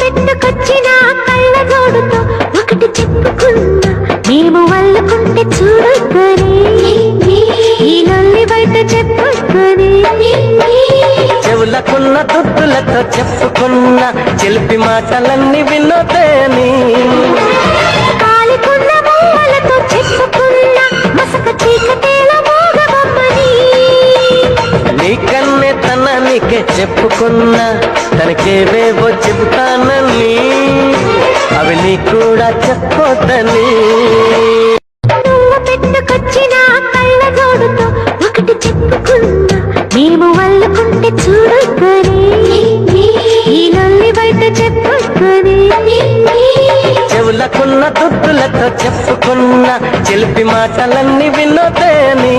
పెట్టుకొచ్చిన కళ్ళ జోడుతో ఒకటి చెప్పుకున్నా మేము వల్లుకుంటే చూడుకొని ఈ నల్లి బయట చెప్పుకొని చెవులకున్న దుద్దులతో చెప్పుకున్న చిలిపి మాటలన్నీ వినోదేని కాలికున్న బొమ్మలతో చెప్పుకున్న మసక చీకటేల మోగబొమ్మని నీకన్నే తనానికే చెప్పుకున్న తనకేవేవో చెబుతానని అవి నీ కూడా చెప్పొద్దని నువ్వు పెట్టుకొచ్చిన కళ్ళ జోడుతో ఒకటి చెప్పుకున్నా మేము వల్లుకుంటే చూడుకొని ఈ నల్లి బయట చెప్పుకొని చెవులకున్న దుద్దులతో చెప్పుకున్న చిలిపి మాటలన్నీ వినోదేని